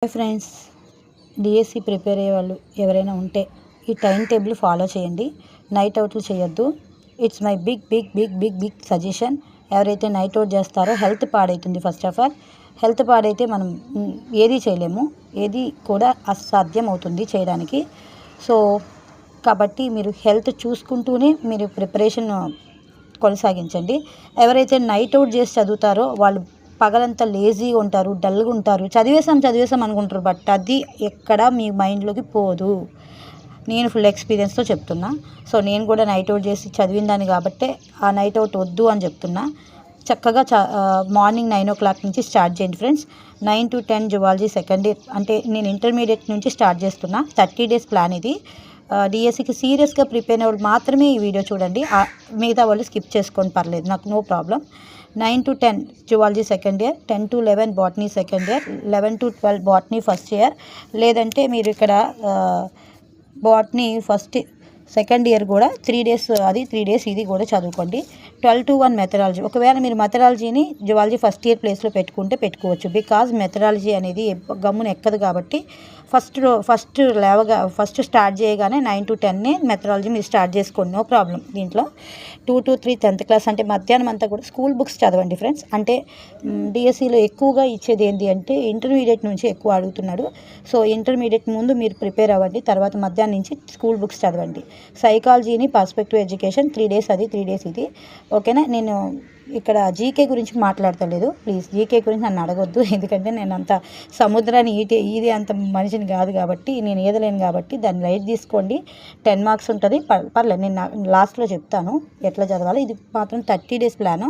Hi friends, DSC prepare అయ్యే వాళ్ళు ఎవరైనా ఉంటే ఈ టైం టేబుల్ ఫాలో చేయండి. నైట్ అవుట్లు చేయొద్దు. It's my big big big big big suggestion. ఎవరైతే నైట్ అవుట్ చేస్తారో హెల్త్ పాడవుతుంది. ఫస్ట్ ఆఫ్ ఆల్ హెల్త్ పాడైతే మనం ఏది చేయలేము, ఏది కూడా అసాధ్యం అవుతుంది చేయడానికి. సో కాబట్టి మీరు హెల్త్ చూసుకుంటూనే మీరు ప్రిపరేషన్ కొనసాగించండి. ఎవరైతే నైట్ అవుట్ చేసి చదువుతారో వాళ్ళు పగలంతా లేజీగా ఉంటారు, డల్గా ఉంటారు. చదివేసాం అనుకుంటారు, బట్ అది ఎక్కడ మీ మైండ్లోకి పోదు. నేను ఫుల్ ఎక్స్పీరియన్స్తో చెప్తున్నా. సో నేను కూడా నైట్ అవుట్ చేసి చదివిన దాన్ని కాబట్టి ఆ నైట్ అవుట్ వద్దు అని చెప్తున్నా. చక్కగా మార్నింగ్ 9 o'clock నుంచి స్టార్ట్ చేయండి friends. 9 to 10 zoology second year, అంటే నేను ఇంటర్మీడియట్ నుంచి స్టార్ట్ చేస్తున్నా. 30 days ప్లాన్ ఇది. డిఎస్సికి సీరియస్గా ప్రిపేర్ అయిన వాళ్ళు మాత్రమే ఈ వీడియో చూడండి. మిగతా వాళ్ళు స్కిప్ చేసుకోండి, పర్లేదు, నాకు no problem. 9 to 10 zoology second year, 10 to 11 botany second year, 11 to 12 botany first year. లేదంటే మీరు ఇక్కడ బాటనీ సెకండ్ ఇయర్ కూడా 3 days అది 3 days ఇది కూడా చదువుకోండి. 12 to 1 మెథడాలజీ. ఒకవేళ మీరు మెథడాలజీని జువాలజీ ఫస్ట్ ఇయర్ ప్లేస్లో పెట్టుకోవచ్చు. బికాజ్ మెథడాలజీ అనేది గమ్మున ఎక్కదు కాబట్టి ఫస్ట్ స్టార్ట్ చేయగానే 9 to 10 మెథడాలజీ మీరు స్టార్ట్ చేసుకోండి, నో ప్రాబ్లం. దీంట్లో 2 to 3 10th class, అంటే మధ్యాహ్నం అంతా కూడా స్కూల్ బుక్స్ చదవండి ఫ్రెండ్స్. అంటే డిఎస్సిలో ఎక్కువగా ఇచ్చేది ఏంటి అంటే ఇంటర్మీడియట్ నుంచి ఎక్కువ అడుగుతున్నాడు. సో ఇంటర్మీడియట్ ముందు మీరు ప్రిపేర్ అవ్వండి, తర్వాత మధ్యాహ్నం నుంచి స్కూల్ బుక్స్ చదవండి. సైకాలజీని పర్స్పెక్టివ్ ఎడ్యుకేషన్ 3 days అది 3 days ఇది, ఓకేనా. నేను ఇక్కడ జీకే గురించి మాట్లాడతలేదు, ప్లీజ్ జీకే గురించి నన్ను అడగొద్దు. ఎందుకంటే నేను అంత సముద్రాన్ని ఇది అంత మనిషిని కాదు కాబట్టి, నేను ఈదలేను కాబట్టి దాన్ని లైట్ తీసుకోండి. 10 marks ఉంటుంది, పర్లేదు. నేను లాస్ట్లో చెప్తాను ఎట్లా చదవాలి. ఇది మాత్రం 30 days ప్లాను.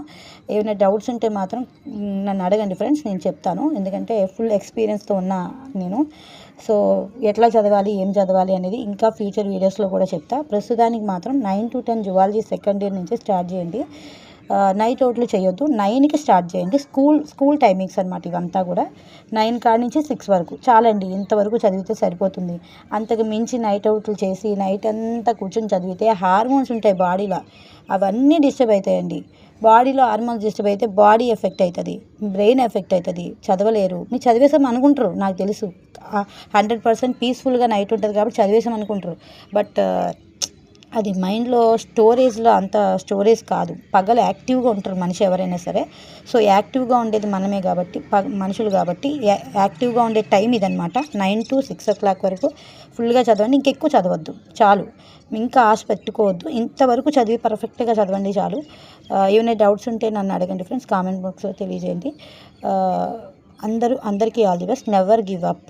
ఏమైనా డౌట్స్ ఉంటే మాత్రం నన్ను అడగండి ఫ్రెండ్స్, నేను చెప్తాను. ఎందుకంటే ఫుల్ ఎక్స్పీరియన్స్తో ఉన్నా నేను. సో ఎట్లా చదవాలి, ఏం చదవాలి అనేది ఇంకా ఫ్యూచర్ వీడియోస్లో కూడా చెప్తా. ప్రస్తుతానికి మాత్రం 9 to 10 జువాలజీ సెకండ్ ఇయర్ నుంచి స్టార్ట్ చేయండి. నైట్ అవుట్లు చేయొద్దు. 9కి స్టార్ట్ చేయండి. స్కూల్ టైమింగ్స్ అనమాట ఇవంతా కూడా. 9 కాడి నుంచి 6 వరకు చాలండి. ఇంతవరకు చదివితే సరిపోతుంది. అంతకు మించి నైట్ అవుట్లు చేసి నైట్ అంతా కూర్చొని చదివితే హార్మోన్స్ ఉంటాయి బాడీలో, అవన్నీ డిస్టర్బ్ అవుతాయండి. బాడీలో హార్మోన్స్ డిస్టర్బ్ అయితే బాడీ ఎఫెక్ట్ అవుతుంది, బ్రెయిన్ ఎఫెక్ట్ అవుతుంది, చదవలేరు. మీరు చదివేసాం అనుకుంటారు, నాకు తెలుసు 100% పీస్ఫుల్గా నైట్ ఉంటుంది కాబట్టి చదివేసాం అనుకుంటారు. బట్ అది మైండ్లో స్టోరేజ్లో అంత స్టోరేజ్ కాదు. పగలు యాక్టివ్గా ఉంటారు మనిషి ఎవరైనా సరే. సో యాక్టివ్గా ఉండేది మనమే కాబట్టి, మనుషులు కాబట్టి యాక్టివ్గా ఉండే టైం ఇదనమాట. 9 to 6 o'clock వరకు ఫుల్గా చదవండి. ఇంకెక్కువ చదవద్దు, చాలు. ఇంకా ఆశ పెట్టుకోవద్దు. ఇంతవరకు చదివి పర్ఫెక్ట్గా చదవండి, చాలు. ఏమైనా డౌట్స్ ఉంటే నన్ను అడగండి ఫ్రెండ్స్, కామెంట్ బాక్స్లో తెలియజేయండి. అందరికీ all the best. Never give up.